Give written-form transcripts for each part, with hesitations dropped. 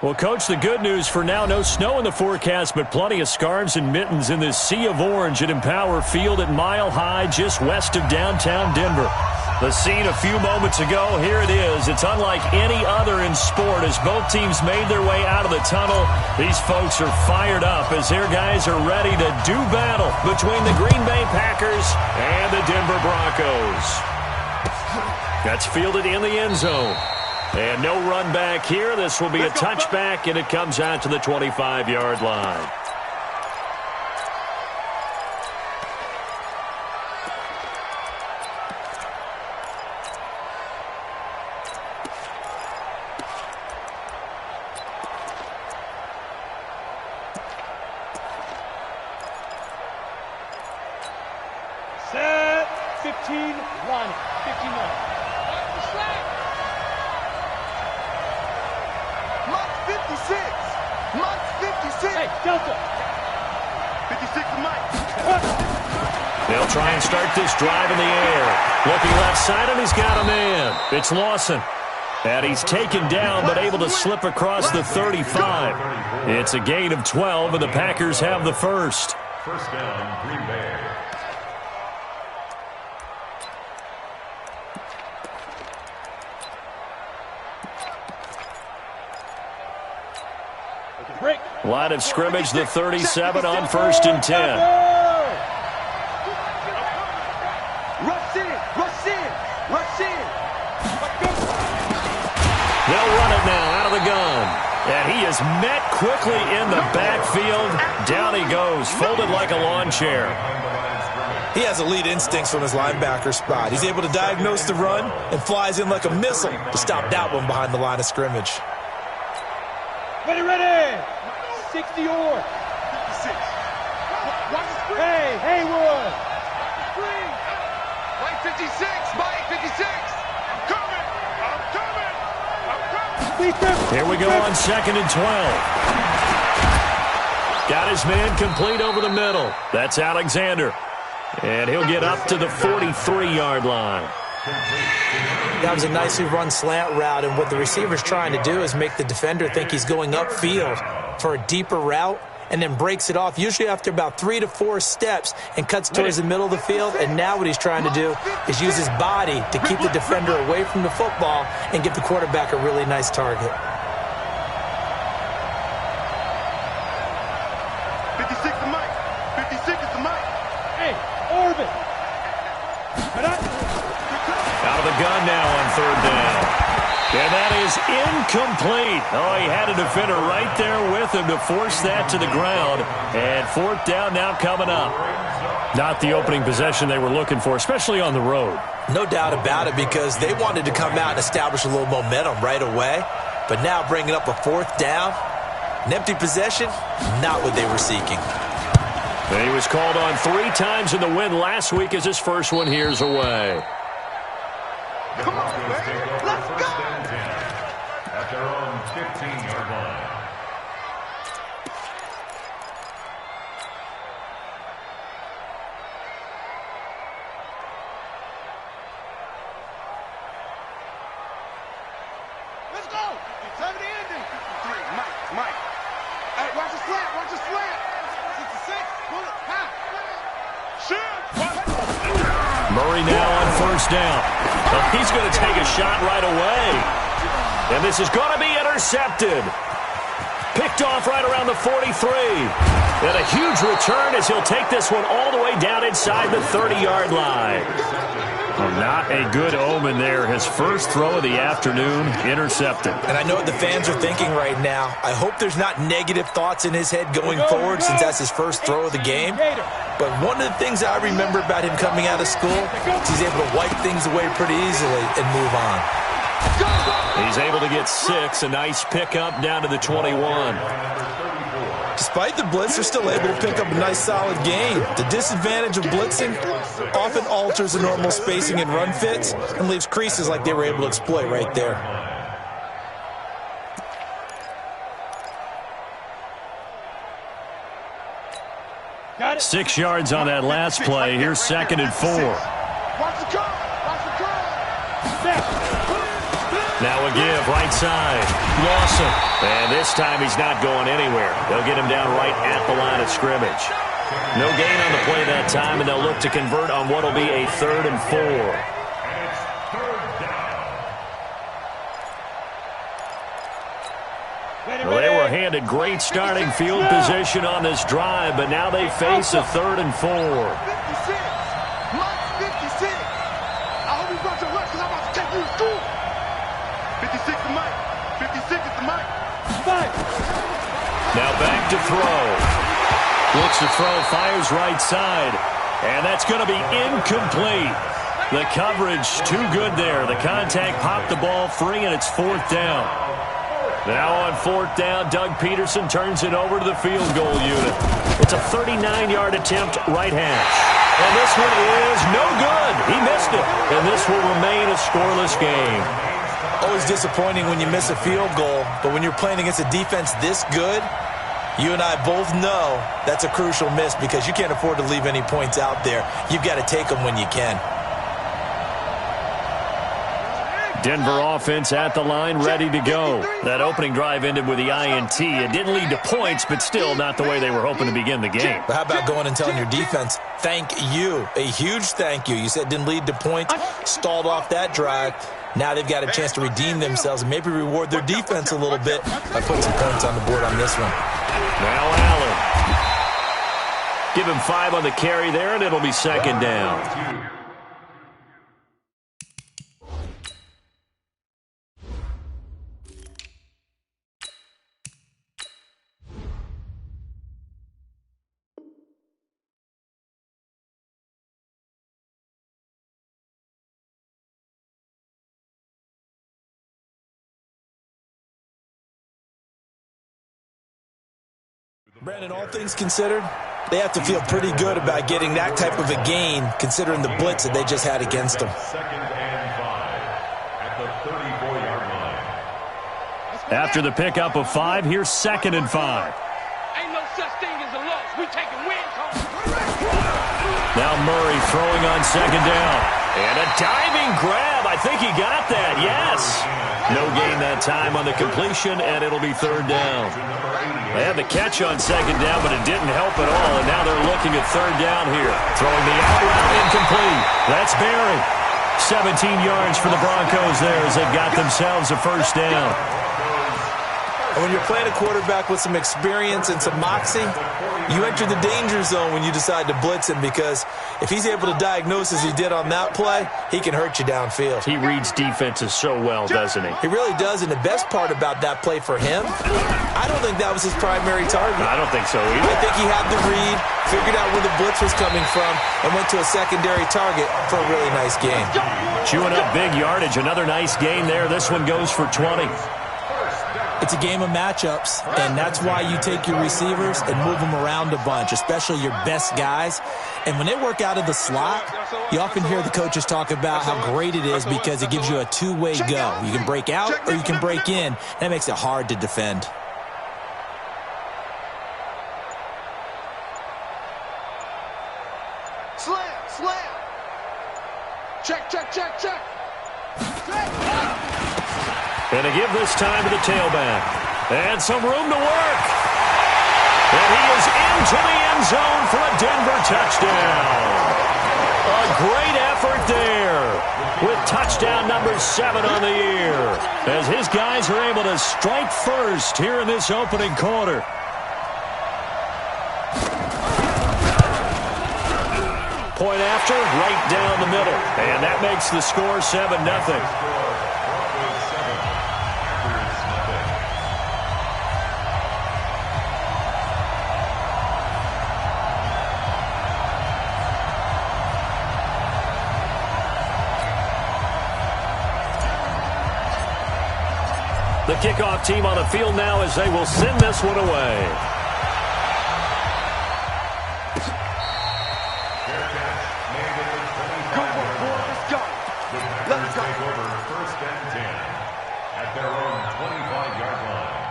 Well, Coach, the good news for now, no snow in the forecast, but plenty of scarves and mittens in this sea of orange at Empower Field at Mile High, just west of downtown Denver. The scene a few moments ago, here it is. It's unlike any other in sport as both teams made their way out of the tunnel. These folks are fired up as their guys are ready to do battle between the Green Bay Packers and the Denver Broncos. That's fielded in the end zone. And no run back here. This will be a touchback, and it comes out to the 25-yard line. Set 15, line 59. Hey, Delta. 56 to Mike. They'll try and start this drive in the air. Looking left side, and he's got a man. It's Lawson. And he's taken down, but able to slip across the 35. It's a gain of 12, and the Packers have the first. First down, Green Bay. Line of scrimmage, the 37 on 1st and 10. Rush in, rush in, rush in. They'll run it now out of the gun. And he is met quickly in the backfield. Down he goes, folded like a lawn chair. He has elite instincts from his linebacker spot. He's able to diagnose the run and flies in like a missile to stop that one behind the line of scrimmage. Ready, ready. 60 or 56. Hey, Haywood. Mike 56, Mike 56. I'm coming. Here we go on 2nd and 12. Got his man complete over the middle. That's Alexander. And he'll get up to the 43-yard line. That was a nicely run slant route, and what the receiver's trying to do is make the defender think he's going upfield for a deeper route, and then breaks it off, usually after about 3 to 4 steps, and cuts towards the middle of the field. And now what he's trying to do is use his body to keep the defender away from the football and give the quarterback a really nice target. 56 to Mike. 56 is to Mike. Hey, Orbit. Out of the gun now on 3rd down. And that is incomplete. Oh, he had a defender right there with him to force that to the ground. And 4th down now coming up. Not the opening possession they were looking for, especially on the road. No doubt about it, because they wanted to come out and establish a little momentum right away. But now bringing up a 4th down, an empty possession, not what they were seeking. And he was called on 3 times in the win last week as his first one here's away. Come on, man. Let's go. At their own 15-yard line. Let's go. It's time to end it. 53, Mike. Hey, watch the slant. 66, pull it, high. Shoot. Murray now on 1st down. He's going to take a shot right away. And this is going to be intercepted. Picked off right around the 43. And a huge return as he'll take this one all the way down inside the 30-yard line. Well, not a good omen there. His first throw of the afternoon, intercepted. And I know what the fans are thinking right now. I hope there's not negative thoughts in his head going forward, since that's his first throw of the game. But one of the things I remember about him coming out of school is he's able to wipe things away pretty easily and move on. He's able to get 6. A nice pickup down to the 21. Despite the blitz, they're still able to pick up a nice solid gain. The disadvantage of blitzing often alters the normal spacing and run fits and leaves creases like they were able to exploit right there. Got it. 6 yards on that last play. Here's 2nd and 4. Watch the curl. Watch the curl. Snap. Now a give, right side. Lawson. And this time he's not going anywhere. They'll get him down right at the line of scrimmage. No gain on the play that time, and they'll look to convert on what will be a 3rd and 4. Well, they were handed great starting field position on this drive, but now they face a 3rd and 4. 56. Mike, 56. I hope you brought your lunch because I'm about to take you to school. 56 to Mike. 56 is to Mike. Five. Now back to throw. Looks to throw, fires right side. And that's going to be incomplete. The coverage too good there. The contact popped the ball free, and it's 4th down. Now on 4th down, Doug Peterson turns it over to the field goal unit. It's a 39-yard attempt, right hash. And this one is no good. He missed it. And this will remain a scoreless game. Always disappointing when you miss a field goal, but when you're playing against a defense this good, you and I both know that's a crucial miss because you can't afford to leave any points out there. You've got to take them when you can. Denver offense at the line, ready to go. That opening drive ended with the INT. It didn't lead to points, but still not the way they were hoping to begin the game. But how about going and telling your defense, thank you, a huge thank you. You said it didn't lead to points, stalled off that drive. Now they've got a chance to redeem themselves and maybe reward their defense a little bit by putting some points on the board on this one. Now Allen. Give him 5 on the carry there, and it'll be 2nd down. Brandon, all things considered, they have to feel pretty good about getting that type of a gain considering the blitz that they just had against them. 2nd and 5 at the 34-yard line. After the pickup of 5, here's 2nd and 5. Ain't no such thing as a loss. We taking wins home. Now Murray throwing on 2nd down. And a diving grab. I think he got that. Yes. No gain that time on the completion, and it'll be 3rd down. They had the catch on 2nd down, but it didn't help at all, and now they're looking at 3rd down here. Throwing the out route incomplete. That's Barry. 17 yards for the Broncos there as they've got themselves a 1st down. And when you're playing a quarterback with some experience and some moxie, you enter the danger zone when you decide to blitz him because if he's able to diagnose as he did on that play, he can hurt you downfield. He reads defenses so well, doesn't he? He really does, and the best part about that play for him, I don't think that was his primary target. I don't think so either. I think he had the read, figured out where the blitz was coming from, and went to a secondary target for a really nice gain. Chewing up big yardage. Another nice gain there. This one goes for 20. It's a game of matchups, and that's why you take your receivers and move them around a bunch, especially your best guys. And when they work out of the slot, you often hear the coaches talk about how great it is because it gives you a two-way go. You can break out or you can break in. That makes it hard to defend. Slam. Check. And a give this time to the tailback. And some room to work. And he is into the end zone for a Denver touchdown. A great effort there with touchdown number 7 on the year as his guys are able to strike first here in this opening quarter. Point after, right down the middle. And that makes the score 7-0. The kickoff team on the field now as they will send this one away. Let's go. Take over 1st and 10 at their own 25-yard line.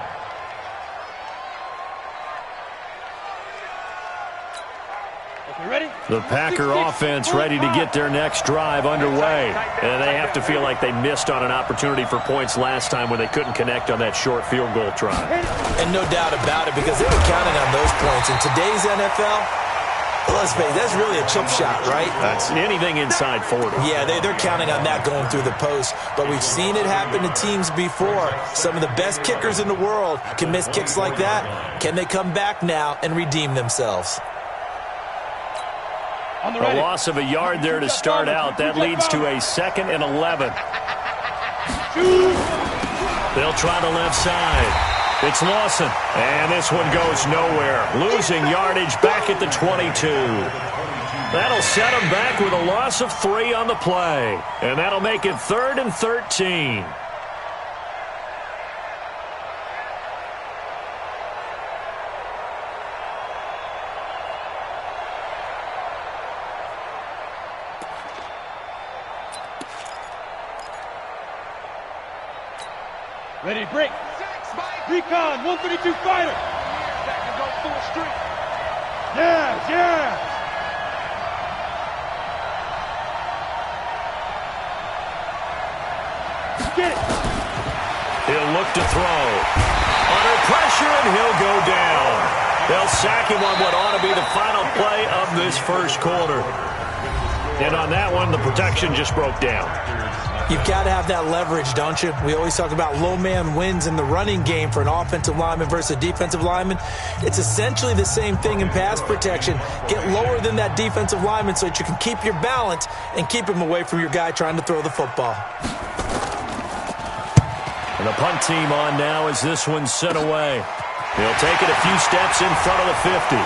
The Packer offense ready to get their next drive underway. And they have to feel like they missed on an opportunity for points last time when they couldn't connect on that short field goal try. And no doubt about it, because they were counting on those points. In today's NFL, let's face it, that's really a chip shot, right? That's anything inside 40. Yeah, they're counting on that going through the post. But we've seen it happen to teams before. Some of the best kickers in the world can miss kicks like that. Can they come back now and redeem themselves? A loss of a yard there to start out. That leads to a 2nd and 11. They'll try the left side. It's Lawson. And this one goes nowhere. Losing yardage back at the 22. That'll set them back with a loss of 3 on the play. And that'll make it 3rd and 13. Ready to break. Recon, 132 fighter. That can go full street. Yeah. Get it. He'll look to throw. Under pressure, and he'll go down. They'll sack him on what ought to be the final play of this first quarter. And on that one, the protection just broke down. You've got to have that leverage, don't you? We always talk about low man wins in the running game for an offensive lineman versus a defensive lineman. It's essentially the same thing in pass protection. Get lower than that defensive lineman so that you can keep your balance and keep him away from your guy trying to throw the football. And the punt team on now as this one's sent away. He'll take it a few steps in front of the 50.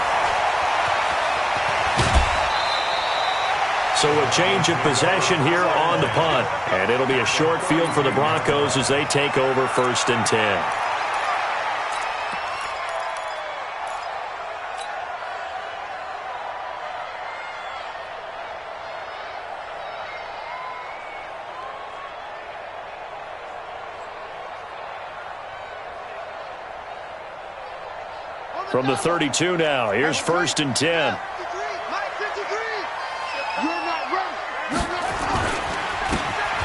So a change of possession here on the punt. And it'll be a short field for the Broncos as they take over 1st and 10. From the 32 now, here's 1st and 10.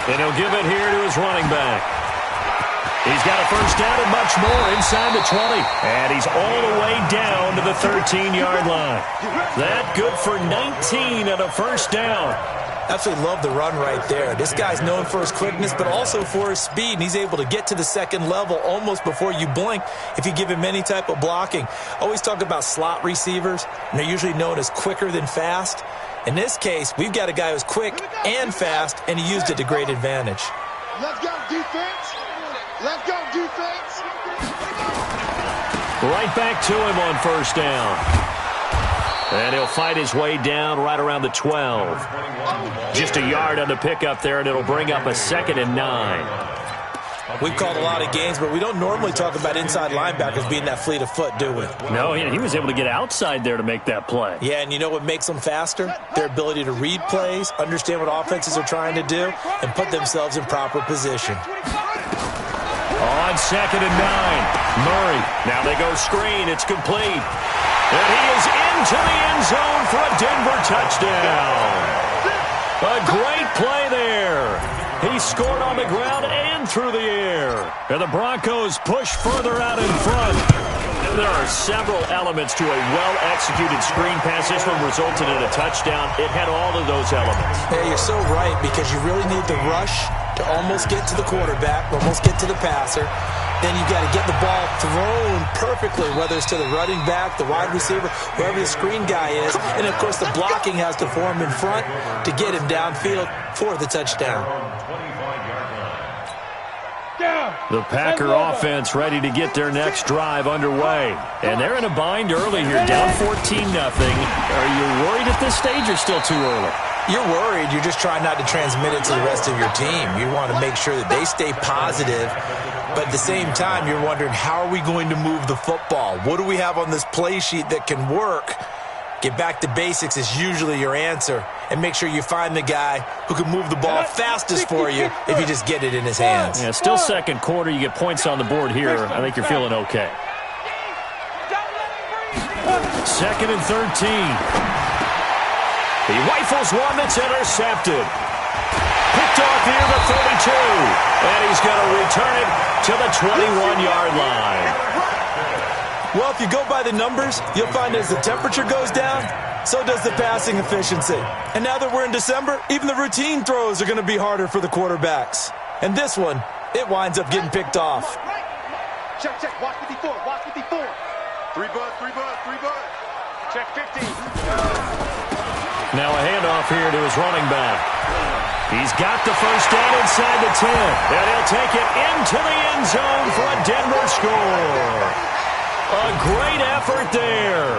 And he'll give it here to his running back. He's got a first down and much more inside the 20. And he's all the way down to the 13-yard line. That good for 19 and a first down. Absolutely love the run right there. This guy's known for his quickness, but also for his speed. And he's able to get to the second level almost before you blink if you give him any type of blocking. Always talk about slot receivers, and they're usually known as quicker than fast. In this case, we've got a guy who's quick and fast, and he used it to great advantage. Let's go, defense. Let's go, defense. Right back to him on first down. And he'll fight his way down right around the 12. Just a yard on the pickup there, and it'll bring up a 2nd and 9. We've called a lot of games, but we don't normally talk about inside linebackers being that fleet of foot, do we? No, he was able to get outside there to make that play. Yeah, and you know what makes them faster? Their ability to read plays, understand what offenses are trying to do, and put themselves in proper position. On 2nd and 9, Murray. Now they go screen. It's complete. And he is into the end zone for a Denver touchdown. A great play there. He scored on the ground and through the air. And the Broncos push further out in front. There are several elements to a well-executed screen pass. This one resulted in a touchdown. It had all of those elements. Yeah, you're so right, because you really need the rush to almost get to the quarterback, almost get to the passer. Then you've got to get the ball thrown perfectly, whether it's to the running back, the wide receiver, wherever the screen guy is. And, of course, the blocking has to form in front to get him downfield for the touchdown. The Packer offense ready to get their next drive underway. And they're in a bind early here, down 14-0. Are you worried at this stage or still too early? You're worried. You're just trying not to transmit it to the rest of your team. You want to make sure that they stay positive. But at the same time, you're wondering, how are we going to move the football? What do we have on this play sheet that can work? Get back to basics is usually your answer. And make sure you find the guy who can move the ball fastest for you if you just get it in his hands. Yeah, still second quarter. You get points on the board here. I think you're feeling okay. 2nd and 13. He rifles one that's intercepted. Picked off near the 32. And he's going to return it to the 21-yard line. Well, if you go by the numbers, you'll find as the temperature goes down, so does the passing efficiency. And now that we're in December, even the routine throws are going to be harder for the quarterbacks. And this one, it winds up getting picked off. Check, check. Watch 54. Watch 54. 3 buzz, 3 buzz, 3 buzz. Check 15. Now a handoff here to his running back. He's got the first down inside the 10. And he'll take it into the end zone for a Denver score. A great effort there.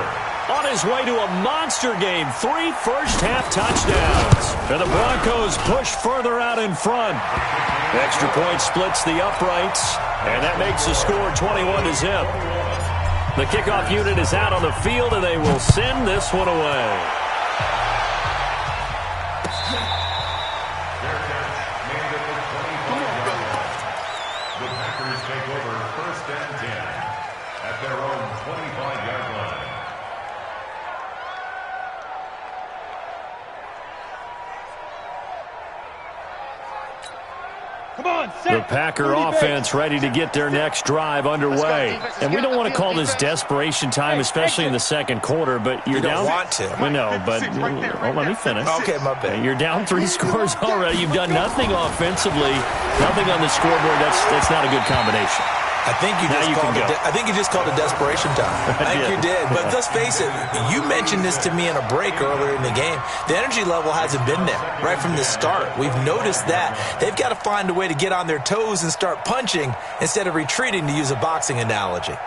On his way to a monster game, 3 first-half touchdowns. And the Broncos push further out in front. Extra point splits the uprights, and that makes the score 21-0. The kickoff unit is out on the field, and they will send this one away. The Packers take over 1st and 10 at their own 25-yard line. Come on, set. The Packer offense ready to get their next drive underway. And we don't want to call this desperation time, especially in the second quarter, but you're down. You don't want to. We know, but let me finish. Okay, my bad. You're down 3 scores already. You've done nothing offensively, nothing on the scoreboard. That's not a good combination. I think you just called it desperation time. I think you did. But let's face it, you mentioned this to me in a break earlier in the game. The energy level hasn't been there right from the start. We've noticed that. They've got to find a way to get on their toes and start punching instead of retreating, to use a boxing analogy.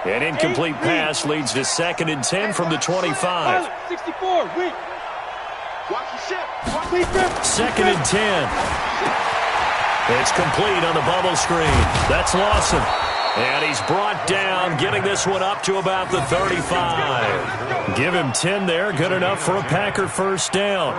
An incomplete pass leads to 2nd and 10 from the 25. 64, weak. Watch the ship. 2nd and 10. It's complete on the bubble screen. That's Lawson. And he's brought down, getting this one up to about the 35. Give him 10 there. Good enough for a Packer first down.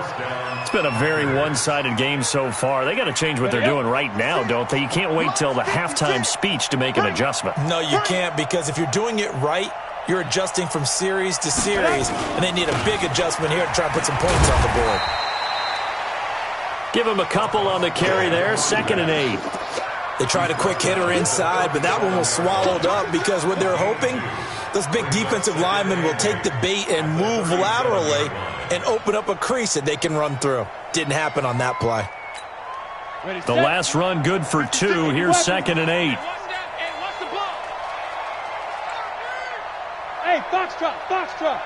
It's been a very one-sided game so far. They got to change what they're doing right now, don't they? You can't wait till the halftime speech to make an adjustment. No, you can't, because if you're doing it right, you're adjusting from series to series, and they need a big adjustment here to try to put some points on the board. Give him a couple on the carry there. 2nd and 8. They tried a quick hitter inside, but that one was swallowed up because what they're hoping, those big defensive linemen will take the bait and move laterally and open up a crease that they can run through. Didn't happen on that play. The last run good for 2. Here's 2nd and 8. Hey, Foxtrot, Foxtrot.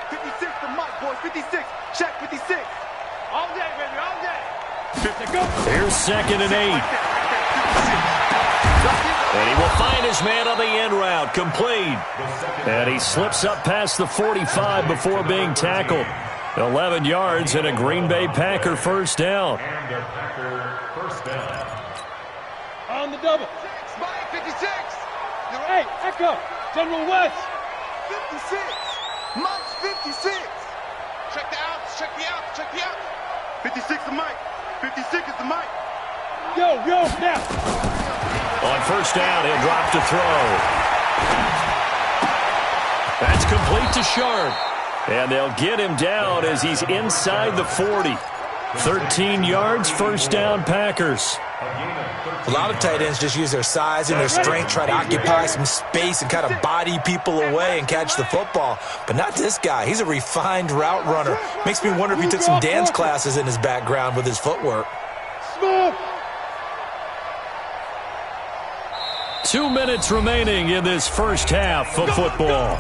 56 to Mike, boys. 56. Check 56. All day, baby, all day. Here's 2nd and 8. And he will find his man on the end route. Complete. And he slips up past the 45 before being tackled. 11 yards and a Green Bay Packer first down. And a Packer first down. On the double. Mike, 56. Hey, Echo. General West. 56. Mike's 56. Check the outs, check the outs, check the outs. 56 to Mike. 56 is the Mike. Yo, now. On first down, he'll drop to throw. That's complete to Sharp. And they'll get him down as he's inside the 40. 13 yards, first down, Packers. A lot of tight ends just use their size and their strength, try to occupy some space and kind of body people away and catch the football. But not this guy. He's a refined route runner. Makes me wonder if he took some dance classes in his background with his footwork. Smoke. 2 minutes remaining in this first half of football.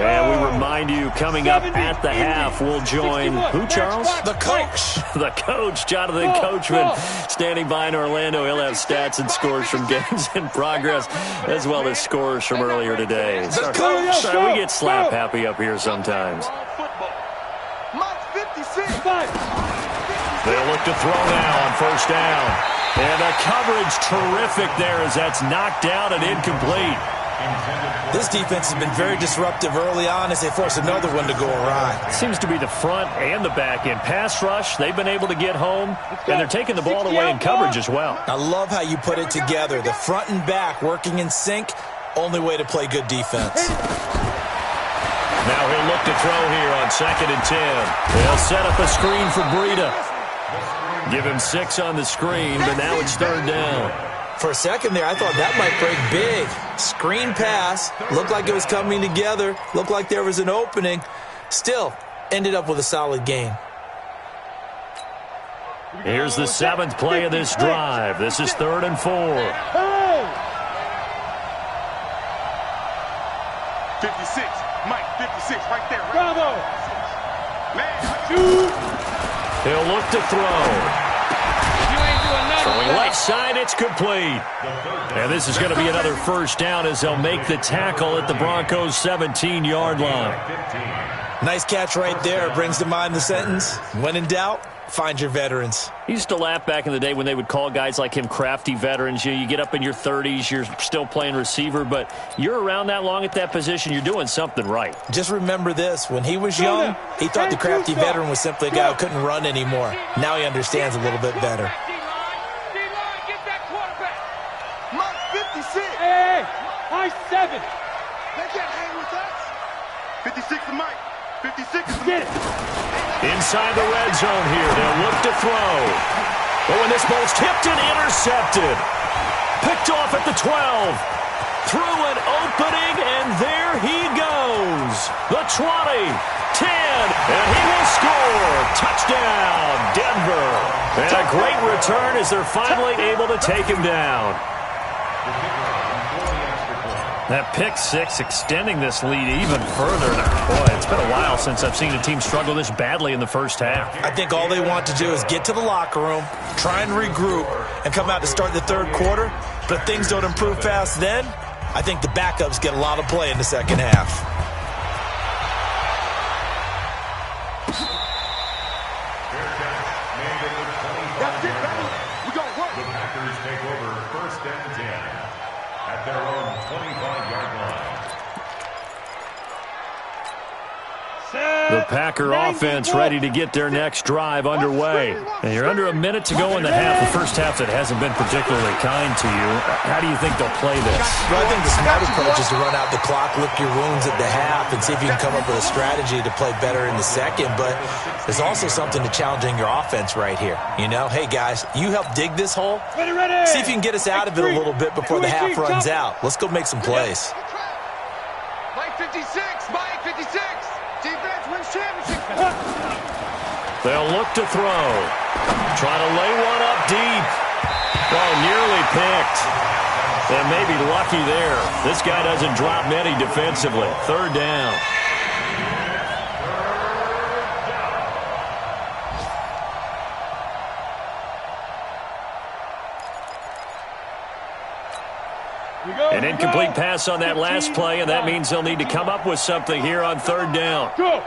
And we remind you, coming up at the half, we'll join who, Charles? The coach. The coach, Jonathan Coachman, standing by in Orlando. He'll have stats and scores from games in progress, as well as scores from earlier today. The coach. Sorry, we get slap happy up here sometimes. Mike's 56. They'll look to throw now on first down. And the coverage terrific there as that's knocked down and incomplete. This defense has been very disruptive early on as they force another one to go awry. Seems to be the front and the back end. Pass rush, they've been able to get home, and they're taking the ball away in coverage as well. I love how you put it together. The front and back working in sync, only way to play good defense. Now he'll look to throw here on 2nd and 10. They'll set up a screen for Breida. Give him 6 on the screen, but now it's 3rd down. For a second there, I thought that might break big. Screen pass. Looked like it was coming together. Looked like there was an opening. Still, ended up with a solid game. Here's the 7th play of this drive. This is 3rd and 4. 56. Mike, 56 right there. Right? Bravo. Man. He'll look to throw. Throwing left side, it's complete. And this is going to be another 1st down as they'll make the tackle at the Broncos' 17-yard line. Nice catch right there. Brings to mind the sentence, when in doubt, find your veterans. He used to laugh back in the day when they would call guys like him crafty veterans. You get up in your 30s, you're still playing receiver, but you're around that long at that position, you're doing something right. Just remember this. When he was young, he thought the crafty veteran was simply a guy who couldn't run anymore. Now he understands a little bit better. Mike, 56. Hey, high 7. They can't hang with us. 56 to Mike. 56 is Get it. Inside the red zone here, they'll look to throw. But when this ball's tipped and intercepted. Picked off at the 12. Through an opening, and there he goes. The 20, 10, and he will score. Touchdown, Denver. And a great return as they're finally able to take him down. That pick 6 extending this lead even further. Boy, it's been a while since I've seen a team struggle this badly in the first half. I think all they want to do is get to the locker room, try and regroup, and come out to start the 3rd quarter. But if things don't improve fast then, I think the backups get a lot of play in the 2nd half. That's it, baby. We gonna work. The Packers take over 1st and 10 at their own 25-yard line. The Packer offense ready to get their next drive underway. And you're under a minute to go in the half. The first half that hasn't been particularly kind to you. How do you think they'll play this? Well, I think the smart approach is to run out the clock, lick your wounds at the half, and see if you can come up with a strategy to play better in the second. But there's also something to challenging your offense right here. You know, hey, guys, you help dig this hole. See if you can get us out of it a little bit before the half runs out. Let's go make some plays. Mike 56. Mike 56. Defense wins championship. They'll look to throw. Trying to lay one up deep. Oh, nearly picked. And maybe lucky there. This guy doesn't drop many defensively. 3rd down. An incomplete pass on that last play, and that means they'll need to come up with something here on 3rd down. Go.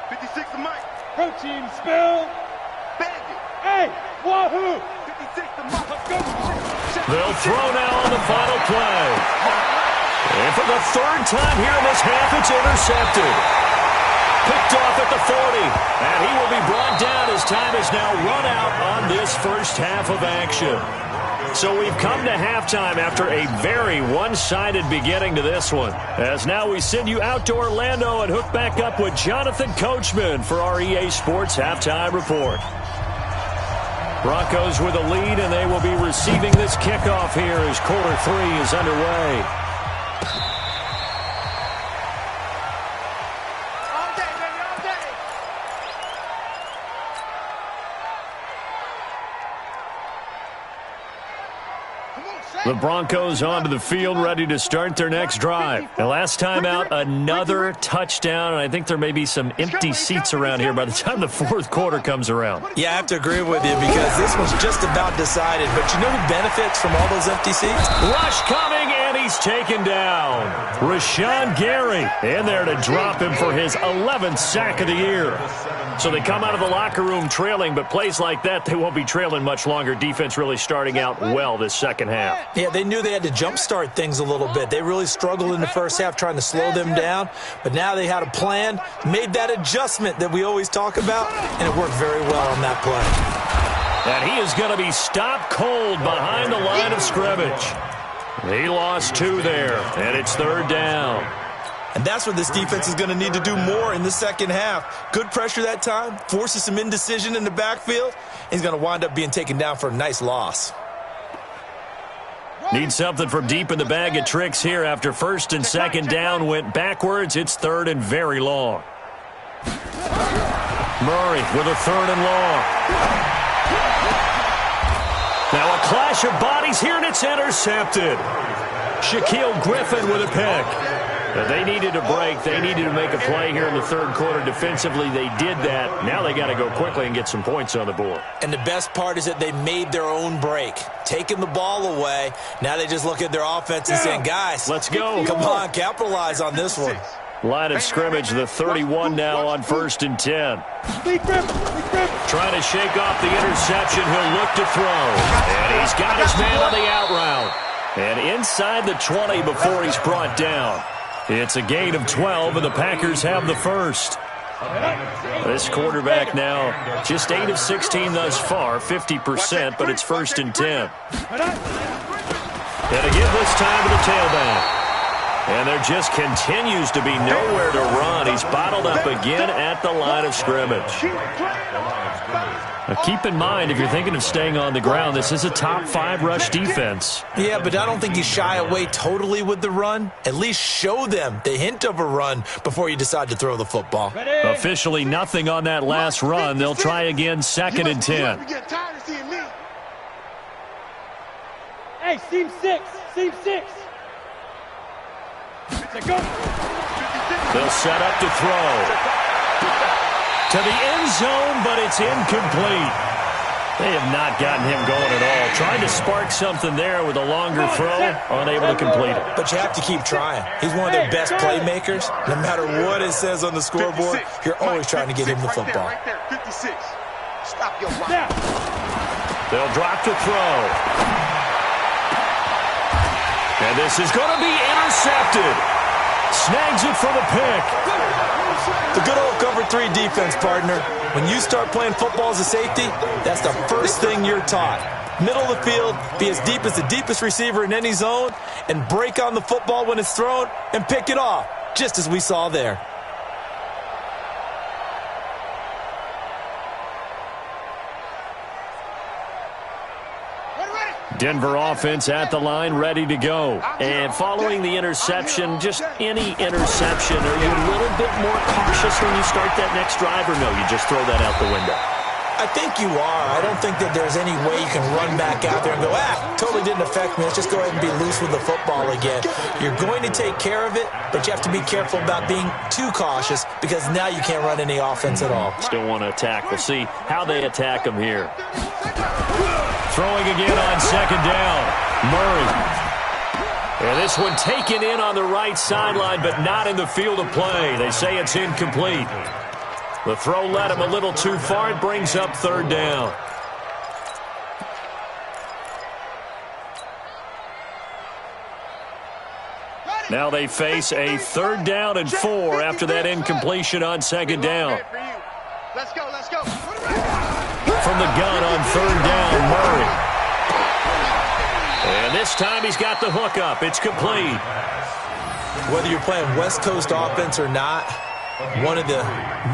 56 to Mike. Protein spill. Bandit. Hey, wahoo. 56 to Mike. Go. They'll throw now on the final play. And for the 3rd time here in this half, it's intercepted. Picked off at the 40. And he will be brought down as time is now run out on this first half of action. So we've come to halftime after a very one-sided beginning to this one. As now we send you out to Orlando and hook back up with Jonathan Coachman for our EA Sports Halftime Report. Broncos with a lead, and they will be receiving this kickoff here as quarter 3 is underway. All day, baby, all day. The Broncos onto the field, ready to start their next drive. And last time out, another touchdown, and I think there may be some empty seats around here by the time the 4th quarter comes around. Yeah, I have to agree with you because this one's just about decided. But you know who benefits from all those empty seats? Rush coming, and he's taken down. Rashawn Gary in there to drop him for his 11th sack of the year. So they come out of the locker room trailing, but plays like that, they won't be trailing much longer. Defense really starting out well this second half. Yeah, they knew they had to jumpstart things a little bit. They really struggled in the first half trying to slow them down, but now they had a plan, made that adjustment that we always talk about, and it worked very well on that play. And he is going to be stopped cold behind the line of scrimmage. He lost 2 there, and it's 3rd down. And that's what this defense is going to need to do more in the second half. Good pressure that time, forces some indecision in the backfield. He's going to wind up being taken down for a nice loss. Need something from deep in the bag of tricks here after 1st and 2nd down went backwards. It's 3rd and very long. Murray with a 3rd and long. Now a clash of bodies here, and it's intercepted. Shaquille Griffin with a pick. They needed a break. They needed to make a play here in the 3rd quarter. Defensively, they did that. Now they got to go quickly and get some points on the board. And the best part is that they made their own break, taking the ball away. Now they just look at their offense and saying, guys, let's go. Come on, capitalize on this one. Line of scrimmage, the 31 now on 1st and 10. Trying to shake off the interception. He'll look to throw. And he's got his man on the out route. And inside the 20 before he's brought down. It's a gain of 12, and the Packers have the first. This quarterback now just 8 of 16 thus far, 50%, but it's 1st and 10. And a give this time to the tailback. And there just continues to be nowhere to run. He's bottled up again at the line of scrimmage. Now keep in mind, if you're thinking of staying on the ground, this is a top 5 rush defense. Yeah, but I don't think you shy away totally with the run. At least show them the hint of a run before you decide to throw the football. Officially nothing on that last run. They'll try again 2nd and 10. Hey, seam 6. Seam 6. They'll set up to throw. To the end zone, but it's incomplete. They have not gotten him going at all. Trying to spark something there with a longer throw, unable to complete it. But you have to keep trying. He's one of their best playmakers. No matter what it says on the scoreboard, you're always trying to get him the football. Stop your Now. They'll drop to throw. And this is going to be intercepted. Snags it for the pick. The good old cover 3 defense, partner. When you start playing football as a safety, that's the first thing you're taught. Middle of the field, be as deep as the deepest receiver in any zone, and break on the football when it's thrown and pick it off, just as we saw there. Denver offense at the line, ready to go. And following the interception, just any interception, are you a little bit more cautious when you start that next drive, or no, you just throw that out the window? I think you are. I don't think that there's any way you can run back out there and go, totally didn't affect me. Let's just go ahead and be loose with the football again. You're going to take care of it, but you have to be careful about being too cautious because now you can't run any offense at all. Still want to attack. We'll see how they attack him here. Throwing again on 2nd down. Murray. And this one taken in on the right sideline, but not in the field of play. They say it's incomplete. The throw led him a little too far. It brings up 3rd down. Now they face a 3rd down and 4 after that incompletion on 2nd down. Let's go, let's go. From the gun on 3rd down, Murray. And this time he's got the hook up. It's complete. Whether you're playing West Coast offense or not, one of the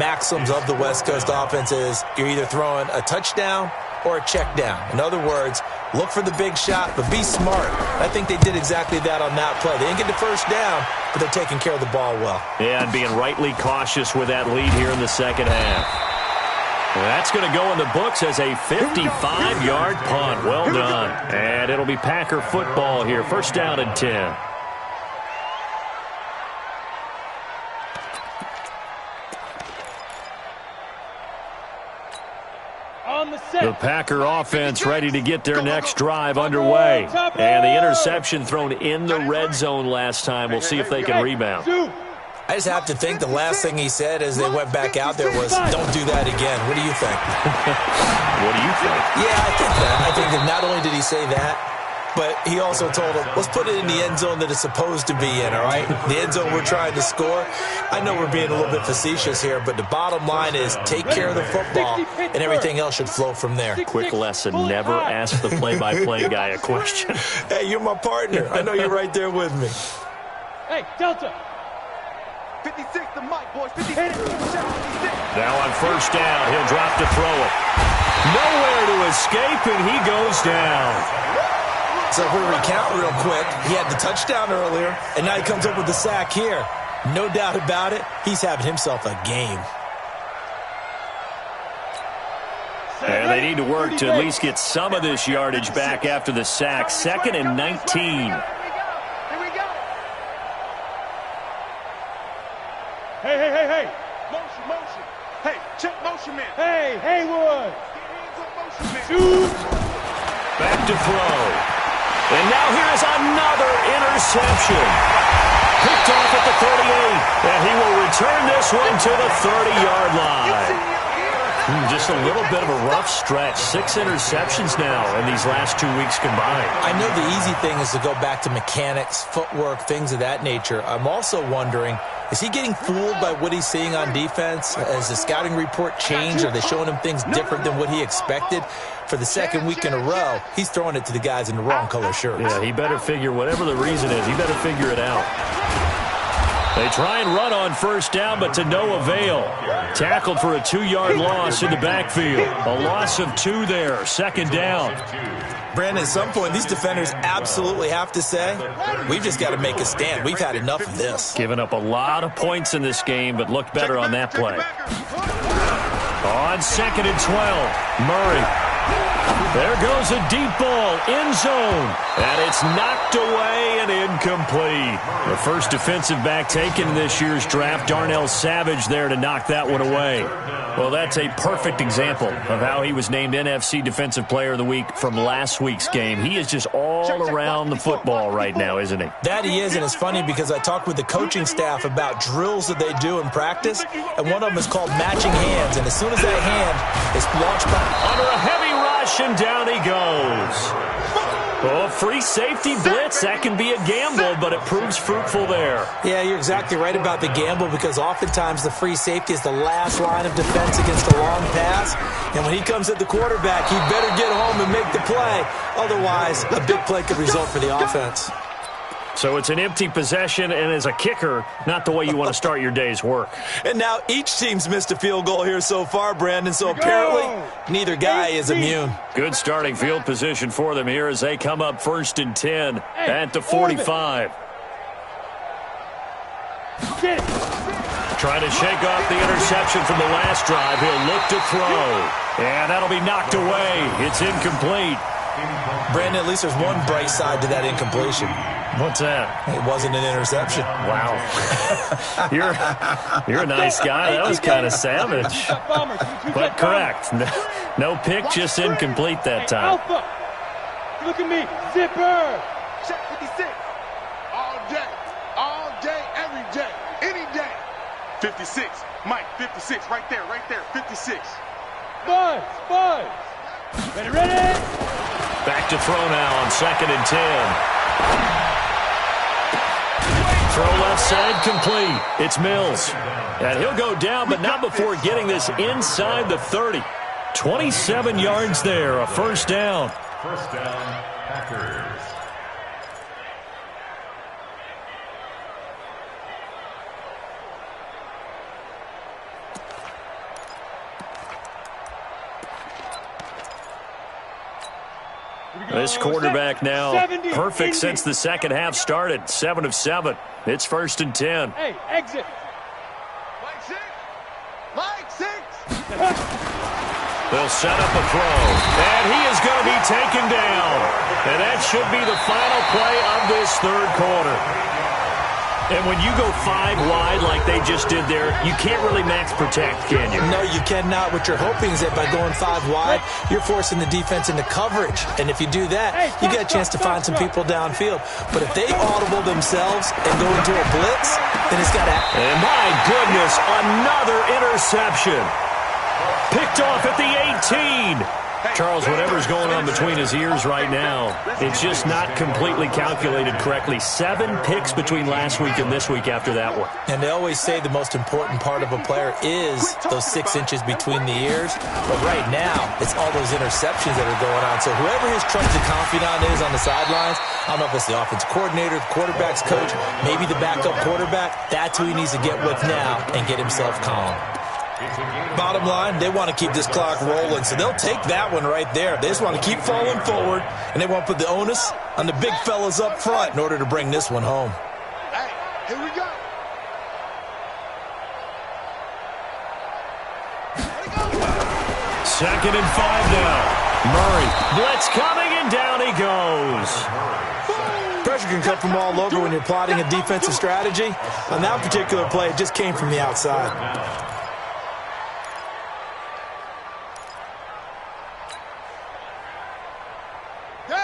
maxims of the West Coast offense is you're either throwing a touchdown or a check down. In other words, look for the big shot, but be smart. I think they did exactly that on that play. They didn't get the first down, but they're taking care of the ball well. Yeah, and being rightly cautious with that lead here in the second half. That's going to go in the books as a 55-yard punt. Well done. And it'll be Packer football here. 1st down and 10. The Packer offense ready to get their next drive underway. And the interception thrown in the red zone last time. We'll see if they can rebound. I just have to think the last thing he said as they went back out there was, don't do that again. What do you think? What do you think? Yeah, I think that. I think that not only did he say that, but he also told him, let's put it in the end zone that it's supposed to be in, all right? The end zone we're trying to score. I know we're being a little bit facetious here, but the bottom line is take care of the football, and everything else should flow from there. Quick lesson, never ask the play-by-play guy a question. Hey, you're my partner. I know you're right there with me. Hey, Delta. 56 the mic, boys. 56. Now on first down, he'll drop to throw it. Nowhere to escape, and he goes down. So if we recount real quick, he had the touchdown earlier, and now he comes up with the sack here. No doubt about it, he's having himself a game. And they need to work to at least get some of this yardage back after the sack. 2nd and 19. Hey. Motion. Hey, check motion man. Hey, Haywood. Hands up motion man. Shoot. Back to throw. And now here's another interception. Picked off at the 38. And he will return this one to the 30-yard line. Just a little bit of a rough stretch. 6 interceptions now in these last 2 weeks combined. I know the easy thing is to go back to mechanics, footwork, things of that nature. I'm also wondering, is he getting fooled by what he's seeing on defense? Has the scouting report changed? Are they showing him things different than what he expected? For the second week in a row, he's throwing it to the guys in the wrong color shirts. Yeah, he better figure, whatever the reason is, he better figure it out. They try and run on first down, but to no avail. Tackled for a 2-yard loss in the backfield. A loss of 2 there, 2nd down. Brandon, at some point, these defenders absolutely have to say, we've just got to make a stand. We've had enough of this. Giving up a lot of points in this game, but looked better on that play. On 2nd and 12, Murray. There goes a deep ball, end zone, and it's knocked away and incomplete. The first defensive back taken in this year's draft, Darnell Savage there to knock that one away. Well, that's a perfect example of how he was named NFC Defensive Player of the Week from last week's game. He is just all around the football right now, isn't he? That he is, and it's funny because I talked with the coaching staff about drills that they do in practice, and one of them is called matching hands, and as soon as that hand is launched by... Under a heavy rush, and down he goes. Oh, free safety blitz, that can be a gamble, but it proves fruitful there. Yeah, you're exactly right about the gamble because oftentimes the free safety is the last line of defense against a long pass. And when he comes at the quarterback, he better get home and make the play. Otherwise, a big play could result for the offense. So it's an empty possession, and as a kicker, not the way you want to start your day's work. And now each team's missed a field goal here so far, Brandon, so apparently neither guy is immune. Good starting field position for them here as they come up 1st and 10 at the 45. Trying to shake off the interception from the last drive. He'll look to throw, and that'll be knocked away. It's incomplete. Brandon, at least there's one bright side to that incompletion. What's that? It wasn't an interception. Wow. You're a nice guy. That was kind of savage. But correct. No pick, just incomplete that time. Alpha. Look at me. Zipper. Check 56. All day, every day, any day. 56. Mike, 56. Right there, 56. Buzz. Ready. Back to throw now on 2nd and 10. Throw left side complete. It's Mills. And he'll go down, but not before getting this inside the 30. 27 yards there, a first down. First down, Packers. This quarterback now perfect since the second half started. 7 of 7. It's 1st and 10. Hey, exit. Like six. They'll set up a throw, and he is going to be taken down. And that should be the final play of this third quarter. And when you go 5 wide like they just did there, you can't really max protect, can you? No, you cannot. What you're hoping is that by going 5 wide, you're forcing the defense into coverage. And if you do that, you get a chance to find some people downfield. But if they audible themselves and go into a blitz, then it's got to happen. And my goodness, another interception. Picked off at the 18. Charles, whatever's going on between his ears right now, it's just not completely calculated correctly. 7 picks between last week and this week after that one. And they always say the most important part of a player is those 6 inches between the ears. But right now, it's all those interceptions that are going on. So whoever his trusted confidant is on the sidelines, I don't know if it's the offensive coordinator, the quarterback's coach, maybe the backup quarterback, that's who he needs to get with now and get himself calm. Bottom line, they want to keep this clock rolling, so they'll take that one right there. They just want to keep falling forward, and they want to put the onus on the big fellas up front in order to bring this one home. Hey, here we go. Second and 5 now. Murray, blitz coming, and down he goes. Pressure can come from all over when you're plotting a defensive strategy. On that particular play, it just came from the outside.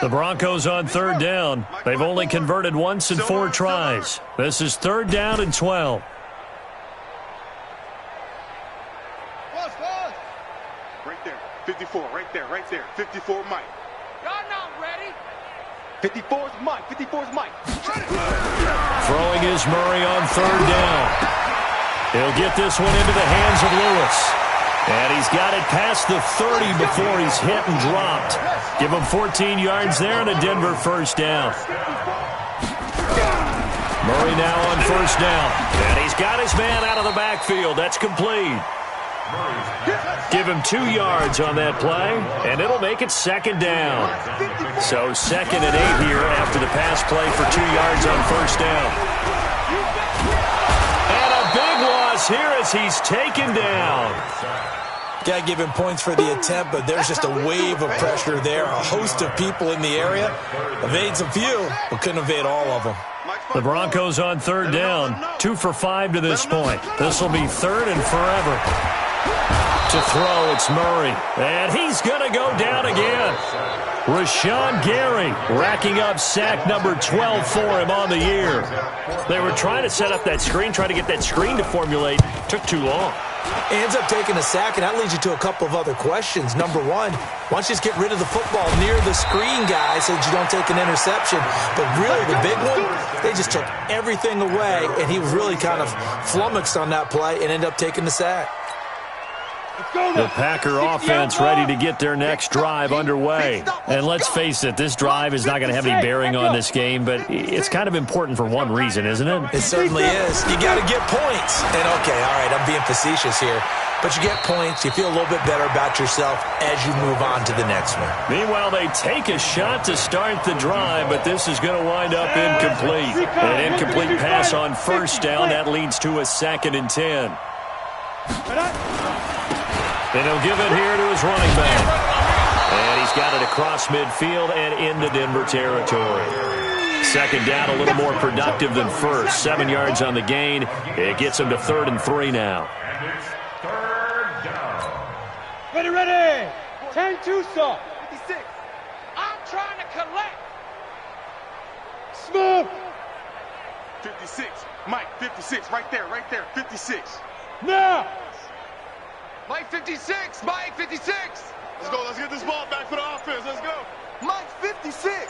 The Broncos on 3rd down. They've only converted once in 4 tries. This is 3rd down and 12. Right there. 54, right there. 54, Mike. Y'all not ready? 54's Mike. 54's Mike. Throwing is Murray on 3rd down. He'll get this one into the hands of Lewis. And he's got it past the 30 before he's hit and dropped. Give him 14 yards there and a Denver 1st down. Murray now on 1st down. And he's got his man out of the backfield. That's complete. Give him 2 yards on that play, and it'll make it 2nd down. So 2nd and 8 here after the pass play for 2 yards on 1st down. And a big loss here as he's taken down. Got to give him points for the attempt, but there's just a wave of pressure there. A host of people in the area. Evades a few, but couldn't evade all of them. The Broncos on 3rd down. 2 for 5 to this point. This will be 3rd and forever. To throw, it's Murray. And he's going to go down again. Rashawn Gary racking up sack number 12 for him on the year. They were trying to set up that screen, trying to get that screen to formulate. Took too long. Ends up taking a sack, and that leads you to a couple of other questions. Number one, why don't you just get rid of the football near the screen guy so that you don't take an interception? But really, the big one, they just took everything away, and he was really kind of flummoxed on that play and ended up taking the sack. The Packer offense ready to get their next drive underway. And let's face it, this drive is not going to have any bearing on this game, but it's kind of important for one reason, isn't it? It certainly is. You got to get points. And, okay, all right, I'm being facetious here. But you get points, you feel a little bit better about yourself as you move on to the next one. Meanwhile, they take a shot to start the drive, but this is going to wind up incomplete. An incomplete pass on 1st down. That leads to a 2nd and 10. And he'll give it here to his running back. And he's got it across midfield and into Denver territory. 2nd down, a little more productive than 1st. 7 yards on the gain. It gets him to 3rd and 3 now. And it's 3rd down. Ready. 10-2, sir. 56. I'm trying to collect. Smooth. 56. Mike, 56. Right there. 56. Now. Mike 56. Mike 56. Let's go. Let's get this ball back for the offense. Let's go. Mike 56.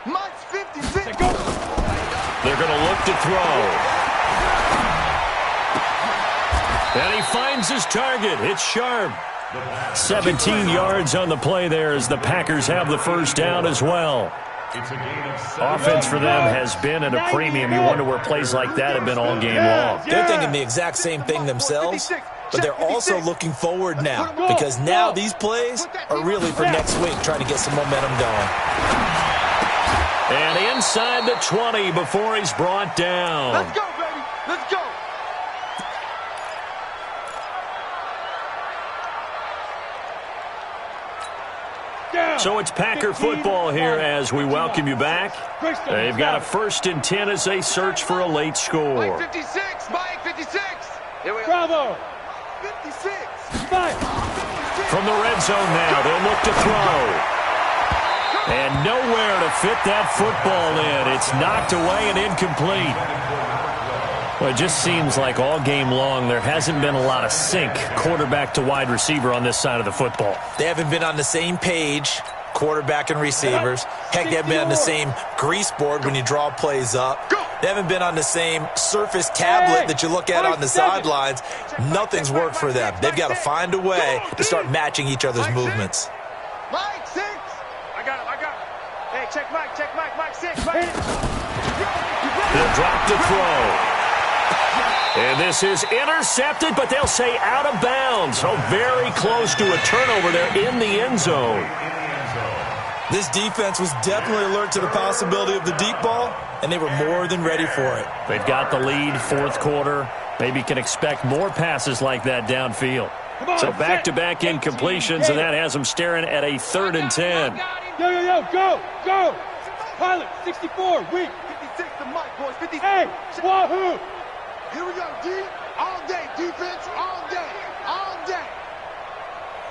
Mike's 56. Go. They're going to look to throw. And he finds his target. It's Sharp. 17 yards on the play there as the Packers have the 1st down as well. Offense for them has been at a premium. You wonder where plays like that have been all game long. They're thinking the exact same thing themselves, but they're also looking forward now because now these plays are really for next week, trying to get some momentum going. And inside the 20 before he's brought down. Let's go, baby. Let's go. So it's Packer football here as we welcome you back. They've got a 1st and 10 as they search for a late score. Mike 56, Mike 56. Here we go. Bravo. 56. Mike. From the red zone now, they'll look to throw. And nowhere to fit that football in. It's knocked away and incomplete. Well, it just seems like all game long there hasn't been a lot of sync quarterback to wide receiver on this side of the football. They haven't been on the same page, quarterback and receivers. Heck, they haven't been on the same grease board when you draw plays up. They haven't been on the same Surface tablet that you look at on the sidelines. Nothing's worked for them. They've got to find a way to start matching each other's movements. Mike 6. I got him. Hey, check Mike 6. Mike. They'll drop to throw. And this is intercepted, but they'll say out of bounds. So very close to a turnover there in the end zone. This defense was definitely alert to the possibility of the deep ball, and they were more than ready for it. They've got the lead, 4th quarter. Maybe can expect more passes like that downfield. So back-to-back incompletions, and that has them staring at a 3rd and 10. Yo, go. Pilot, 64, weak. 56 to Mike, boys. 56. Hey, wahoo. Here we go, D. All day. Defense, all day.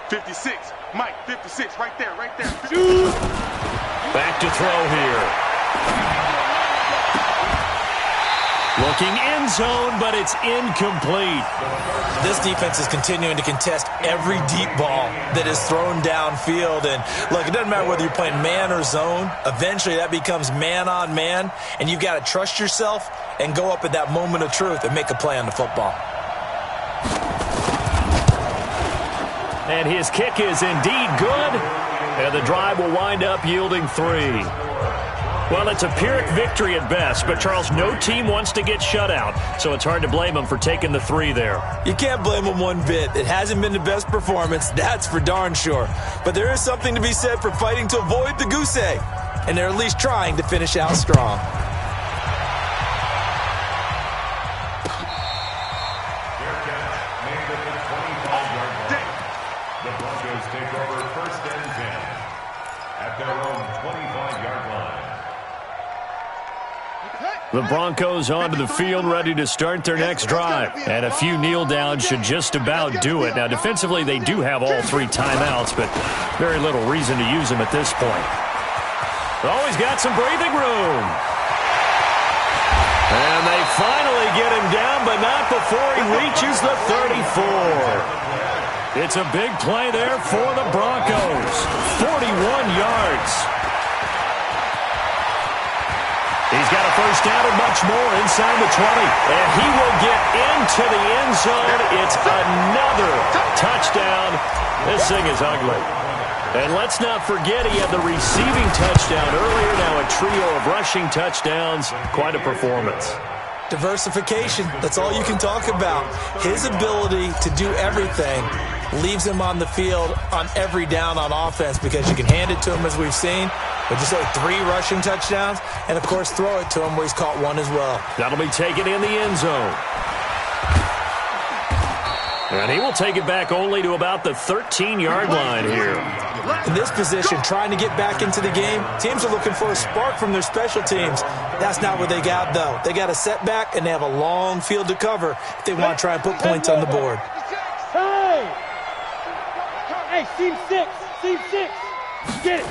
56. Mike, 56. Right there. Back to throw here. Looking end zone, but it's incomplete. This defense is continuing to contest every deep ball that is thrown downfield. And look, it doesn't matter whether you're playing man or zone. Eventually that becomes man on man, and you've got to trust yourself and go up at that moment of truth and make a play on the football. And his kick is indeed good. And the drive will wind up yielding 3. Well, it's a Pyrrhic victory at best, but, Charles, no team wants to get shut out, so it's hard to blame them for taking the 3 there. You can't blame them one bit. It hasn't been the best performance, that's for darn sure. But there is something to be said for fighting to avoid the goose egg, and they're at least trying to finish out strong. The Broncos take over 1st and 10 at their own 25-yard line. The Broncos onto the field, ready to start their next drive. And a few kneel downs should just about do it. Now, defensively, they do have all 3 timeouts, but very little reason to use them at this point. Always got some breathing room. And they finally get him down, but not before he reaches the 34. It's a big play there for the Broncos. 41 yards. He's got a first down and much more inside the 20. And he will get into the end zone. It's another touchdown. This thing is ugly. And let's not forget he had the receiving touchdown earlier. Now a trio of rushing touchdowns. Quite a performance. Diversification, that's all you can talk about. His ability to do everything leaves him on the field on every down on offense because you can hand it to him, as we've seen. Would you say 3 rushing touchdowns? And, of course, throw it to him where he's caught 1 as well. That'll be taken in the end zone. And he will take it back only to about the 13-yard line here. In this position, trying to get back into the game, teams are looking for a spark from their special teams. That's not what they got, though. They got a setback, and they have a long field to cover if they want to try and put points on the board. Hey, seam 6. Get it.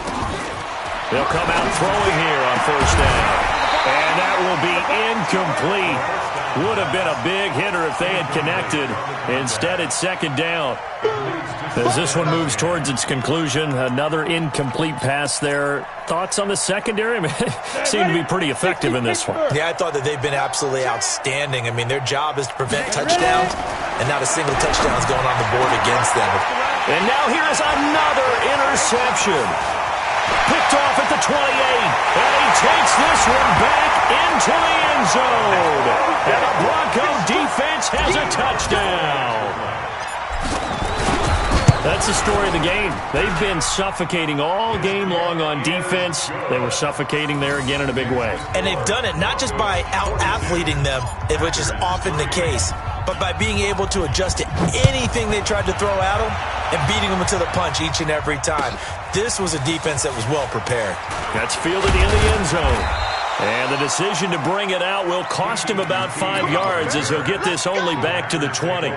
They'll come out throwing here on first down. And that will be incomplete. Would have been a big hitter if they had connected. Instead, it's second down. As this one moves towards its conclusion, another incomplete pass there. Thoughts on the secondary? I mean, seem to be pretty effective in this one. Yeah, I thought that they've been absolutely outstanding. I mean, their job is to prevent touchdowns, and not a single touchdown is going on the board against them. And now here is another interception. Picked off at the 28, and he takes this one back into the end zone. And the Bronco defense has a touchdown. That's the story of the game. They've been suffocating all game long on defense. They were suffocating there again in a big way. And they've done it not just by out-athleting them, which is often the case, but by being able to adjust to anything they tried to throw at them and beating them to the punch each and every time. This was a defense that was well prepared. That's fielded in the end zone. And the decision to bring it out will cost him about 5 yards as he'll get this only back to the 20.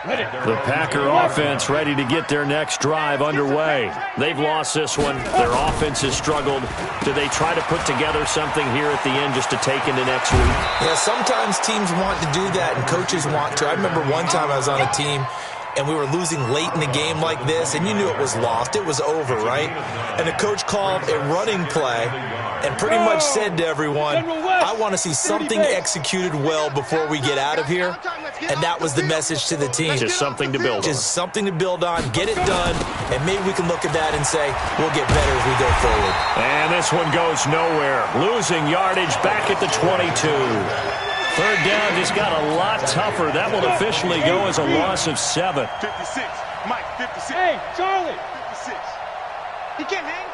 The Packer offense ready to get their next drive underway. They've lost this one. Their offense has struggled. Do they try to put together something here at the end just to take into next week? Yeah, sometimes teams want to do that and coaches want to. I remember one time I was on a team and we were losing late in the game like this, and you knew it was lost. It was over, right? And the coach called a running play and pretty much said to everyone, I want to see something executed well before we get out of here. And that was the message to the team. Just something to build on. Just something to build on, get it done, and maybe we can look at that and say, we'll get better as we go forward. And this one goes nowhere. Losing yardage back at the 22. Third down just got a lot tougher. That will officially go as a loss of 7. 56. Mike, 56. Hey, Charlie. 56. He can't hang.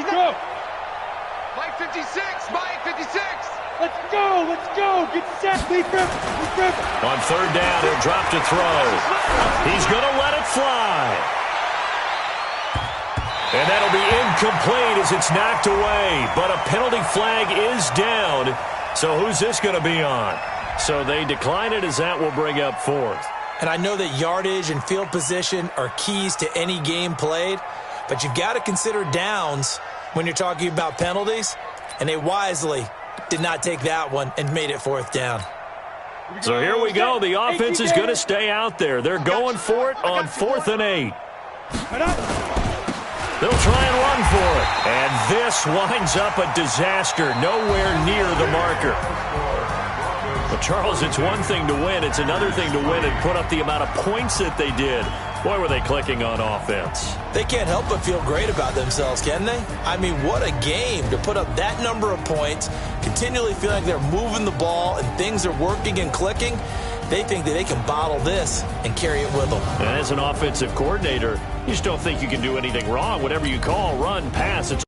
He's Go. not. Mike, 56. Mike, 56. Let's go. Let's go. Get set. Lead River. Lead River. On third down, he'll drop to throw. He's going to let it fly. And that'll be incomplete as it's knocked away. But a penalty flag is down. So who's this going to be on? So they decline it as that will bring up 4th. And I know that yardage and field position are keys to any game played, but you've got to consider downs when you're talking about penalties, and they wisely did not take that one and made it 4th down. So here we go. The offense is going to stay out there. They're going for it on 4th and 8. They'll try and run for it. And this winds up a disaster. Nowhere near the marker. But, Charles, it's one thing to win. It's another thing to win and put up the amount of points that they did. Boy, were they clicking on offense. They can't help but feel great about themselves, can they? I mean, what a game to put up that number of points, continually feel like they're moving the ball and things are working and clicking. They think that they can bottle this and carry it with them. And as an offensive coordinator, you just don't think you can do anything wrong. Whatever you call, run, pass, it's